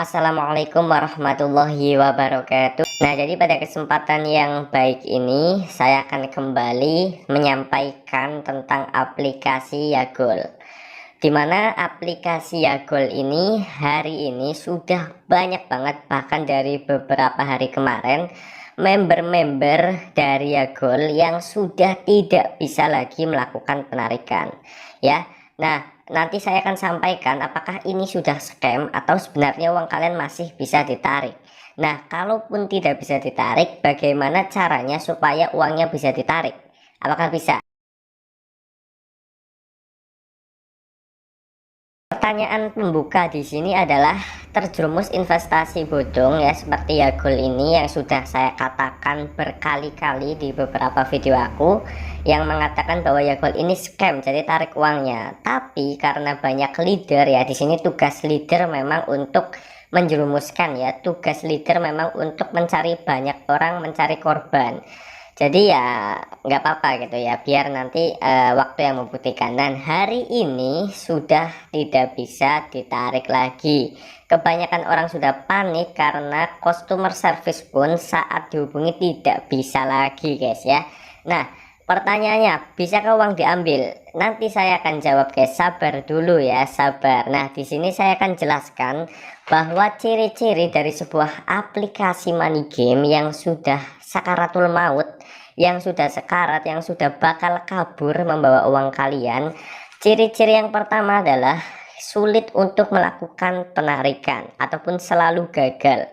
Assalamualaikum warahmatullahi wabarakatuh. Nah, jadi pada kesempatan yang baik ini saya akan kembali menyampaikan tentang aplikasi Yagol. Dimana aplikasi Yagol ini hari ini sudah banyak banget, bahkan dari beberapa hari kemarin member-member dari Yagol yang sudah tidak bisa lagi melakukan penarikan ya. Nah, nanti saya akan sampaikan apakah ini sudah scam atau sebenarnya uang kalian masih bisa ditarik. Nah, kalaupun tidak bisa ditarik, bagaimana caranya supaya uangnya bisa ditarik? Apakah bisa? Pertanyaan pembuka di sini adalah terjerumus investasi bodong ya, seperti Yagol ini yang sudah saya katakan berkali-kali di beberapa video aku yang mengatakan bahwa Yagol ini scam, jadi tarik uangnya. Tapi karena banyak leader ya, di sini tugas leader memang untuk menjerumuskan ya, tugas leader memang untuk mencari banyak orang, mencari korban. Jadi ya nggak apa-apa gitu ya, biar nanti waktu yang membuktikan. Dan hari ini sudah tidak bisa ditarik lagi. Kebanyakan orang sudah panik karena customer service pun saat dihubungi tidak bisa lagi guys ya. Nah, pertanyaannya, bisakah uang diambil? Nanti saya akan jawab guys, sabar dulu ya, sabar. Nah, di sini saya akan jelaskan bahwa ciri-ciri dari sebuah aplikasi money game yang sudah sakaratul maut, yang sudah sekarat, yang sudah bakal kabur membawa uang kalian. Ciri-ciri yang pertama adalah sulit untuk melakukan penarikan ataupun selalu gagal.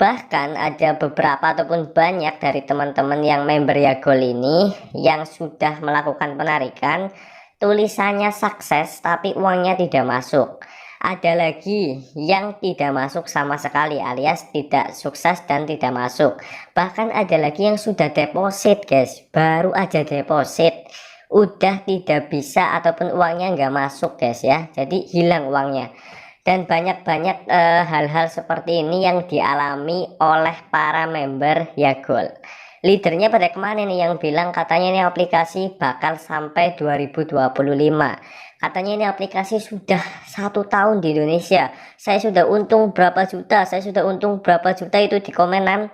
Bahkan ada beberapa ataupun banyak dari teman-teman yang member Yagol ini yang sudah melakukan penarikan, tulisannya sukses tapi uangnya tidak masuk. Ada lagi yang tidak masuk sama sekali, alias tidak sukses dan tidak masuk. Bahkan ada lagi yang sudah deposit guys, baru aja deposit udah tidak bisa ataupun uangnya nggak masuk guys ya, jadi hilang uangnya. Dan banyak-banyak hal-hal seperti ini yang dialami oleh para member Yagol. Leadernya pada kemana nih yang bilang katanya ini aplikasi bakal sampai 2025. Katanya ini aplikasi sudah 1 tahun di Indonesia. Saya sudah untung berapa juta, saya sudah untung berapa juta, itu di komenan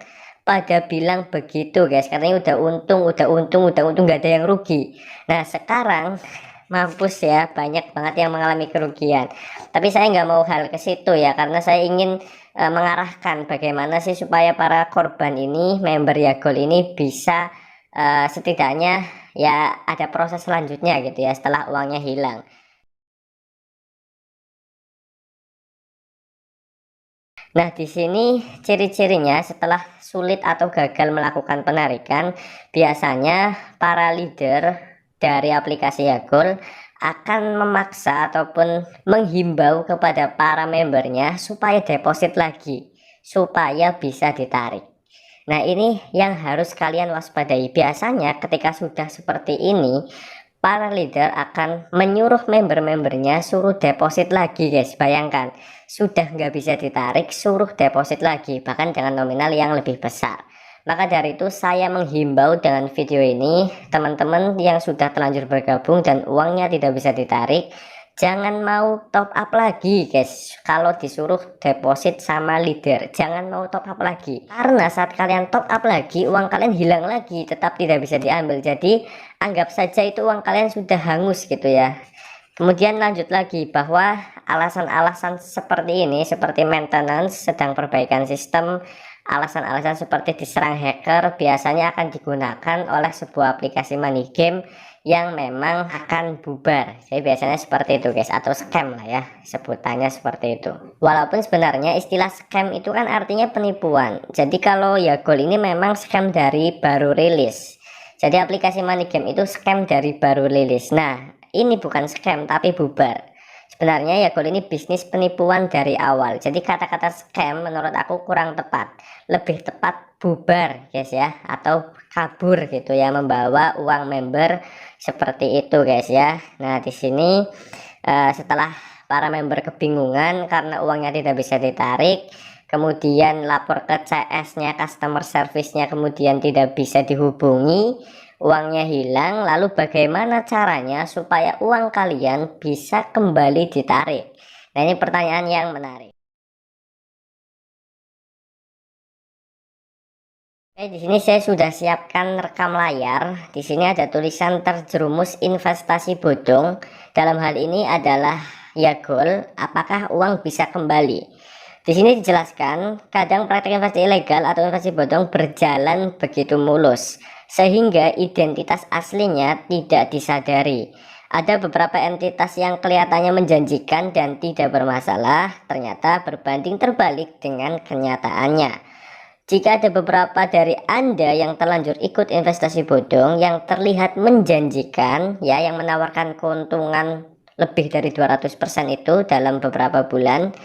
pada bilang begitu guys. Katanya udah untung, nggak ada yang rugi. Nah, sekarang mampus ya, banyak banget yang mengalami kerugian. Tapi saya nggak mau hal ke situ ya, karena saya ingin mengarahkan bagaimana sih supaya para korban ini, member Yagol ini bisa setidaknya ya ada proses selanjutnya gitu ya setelah uangnya hilang. Nah, di sini ciri-cirinya setelah sulit atau gagal melakukan penarikan, biasanya para leader dari aplikasi Yagol akan memaksa ataupun menghimbau kepada para membernya supaya deposit lagi, supaya bisa ditarik. Nah, ini yang harus kalian waspadai. Biasanya ketika sudah seperti ini, para leader akan menyuruh member-membernya suruh deposit lagi guys. Bayangkan, sudah nggak bisa ditarik, suruh deposit lagi, bahkan dengan nominal yang lebih besar. Maka dari itu saya menghimbau dengan video ini, teman-teman yang sudah terlanjur bergabung dan uangnya tidak bisa ditarik, jangan mau top up lagi guys. Kalau disuruh deposit sama leader, jangan mau top up lagi, karena saat kalian top up lagi, uang kalian hilang lagi, tetap tidak bisa diambil. Jadi anggap saja itu uang kalian sudah hangus gitu ya. Kemudian lanjut lagi bahwa alasan-alasan seperti ini, seperti maintenance, sedang perbaikan sistem, alasan-alasan seperti diserang hacker biasanya akan digunakan oleh sebuah aplikasi money game yang memang akan bubar. Jadi biasanya seperti itu guys, atau scam lah ya, sebutannya seperti itu. Walaupun sebenarnya istilah scam itu kan artinya penipuan. Jadi kalau Yagol ini memang scam dari baru rilis. Jadi aplikasi money game itu scam dari baru rilis. Nah, ini bukan scam tapi bubar. Sebenarnya Yagol ini bisnis penipuan dari awal. Jadi kata-kata scam menurut aku kurang tepat. Lebih tepat bubar guys ya, atau kabur gitu ya, membawa uang member seperti itu guys ya. Nah, di sini setelah para member kebingungan karena uangnya tidak bisa ditarik, kemudian lapor ke CS-nya, customer service-nya, kemudian tidak bisa dihubungi, uangnya hilang. Lalu bagaimana caranya supaya uang kalian bisa kembali ditarik? Nah, ini pertanyaan yang menarik. Oke, di sini saya sudah siapkan rekam layar. Di sini ada tulisan terjerumus investasi bodong. Dalam hal ini adalah ya goal, apakah uang bisa kembali? Di sini dijelaskan, kadang praktik investasi ilegal atau investasi bodong berjalan begitu mulus, sehingga identitas aslinya tidak disadari. Ada beberapa entitas yang kelihatannya menjanjikan dan tidak bermasalah, ternyata berbanding terbalik dengan kenyataannya. Jika ada beberapa dari Anda yang terlanjur ikut investasi bodong yang terlihat menjanjikan, ya, yang menawarkan keuntungan lebih dari 200% itu dalam beberapa bulan,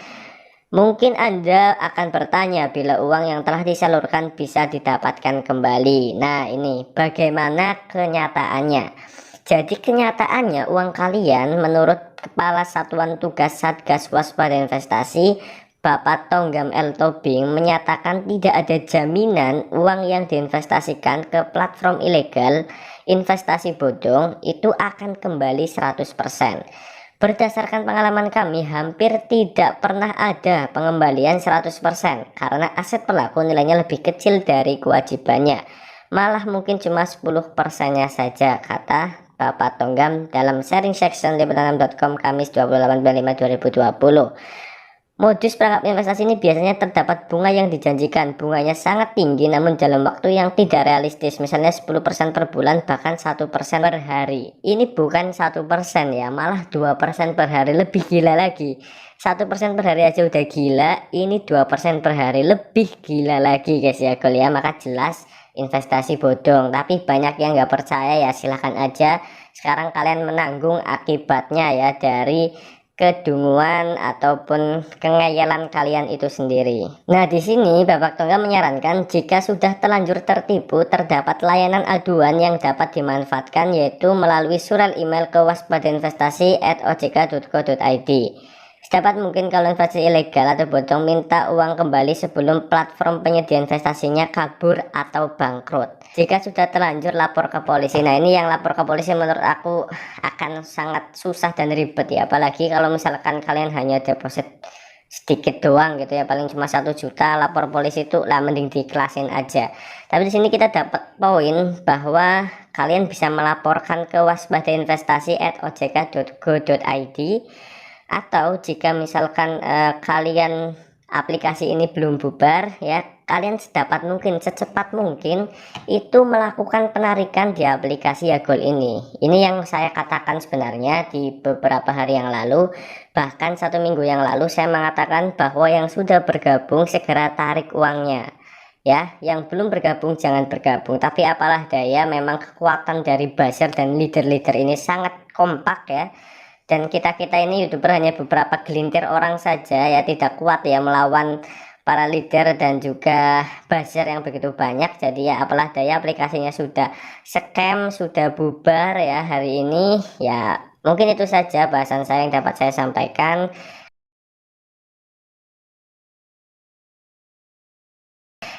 mungkin Anda akan bertanya bila uang yang telah disalurkan bisa didapatkan kembali. Nah, ini bagaimana kenyataannya. Jadi kenyataannya uang kalian menurut Kepala Satuan Tugas Satgas Waspada Investasi Bapak Tonggam L. Tobing menyatakan tidak ada jaminan uang yang diinvestasikan ke platform ilegal investasi bodong itu akan kembali 100%. Berdasarkan pengalaman kami, hampir tidak pernah ada pengembalian 100% karena aset pelaku nilainya lebih kecil dari kewajibannya. Malah mungkin cuma 10%-nya saja, kata Bapak Tonggam dalam sharing section liputan6.com Kamis 28 Mei 2020. Modus perangkap investasi ini biasanya terdapat bunga yang dijanjikan. Bunganya sangat tinggi namun dalam waktu yang tidak realistis. Misalnya 10% per bulan, bahkan 1% per hari. Ini bukan 1% ya, malah 2% per hari, lebih gila lagi. 1% per hari aja udah gila, ini 2% per hari, lebih gila lagi guys ya ya. Maka jelas investasi bodong. Tapi banyak yang nggak percaya ya, silahkan aja. Sekarang kalian menanggung akibatnya ya dari kedunguan ataupun kengayalan kalian itu sendiri. Nah, di sini Bapak Tongga menyarankan jika sudah terlanjur tertipu, terdapat layanan aduan yang dapat dimanfaatkan, yaitu melalui surat email ke waspadainvestasi@ojk.co.id. Dapat mungkin kalau investasi ilegal atau bodong minta uang kembali sebelum platform penyedia investasinya kabur atau bangkrut. Jika sudah terlanjur lapor ke polisi. Nah, ini yang lapor ke polisi menurut aku akan sangat susah dan ribet ya. Apalagi kalau misalkan kalian hanya deposit sedikit doang gitu ya, paling cuma 1 juta, lapor polisi itu lah mending diklasin aja. Tapi di sini kita dapat poin bahwa kalian bisa melaporkan ke waspadainvestasi@ojk.go.id. Atau jika misalkan kalian aplikasi ini belum bubar ya, kalian sedapat mungkin, secepat mungkin itu melakukan penarikan di aplikasi Yagol ini. Ini yang saya katakan sebenarnya di beberapa hari yang lalu, bahkan 1 minggu yang lalu saya mengatakan bahwa yang sudah bergabung segera tarik uangnya ya, yang belum bergabung jangan bergabung. Tapi apalah daya, memang kekuatan dari buzzer dan leader-leader ini sangat kompak ya. Dan kita-kita ini YouTuber hanya beberapa gelintir orang saja ya, tidak kuat ya melawan para leader dan juga buzzer yang begitu banyak. Jadi ya apalah daya, aplikasinya sudah scam, sudah bubar ya hari ini. Ya mungkin itu saja bahasan saya yang dapat saya sampaikan.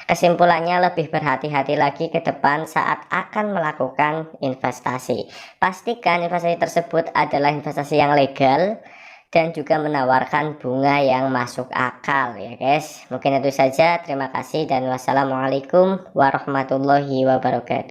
Kesimpulannya, lebih berhati-hati lagi ke depan saat akan melakukan investasi. Pastikan investasi tersebut adalah investasi yang legal dan juga menawarkan bunga yang masuk akal ya guys. Mungkin itu saja, terima kasih dan wassalamualaikum warahmatullahi wabarakatuh.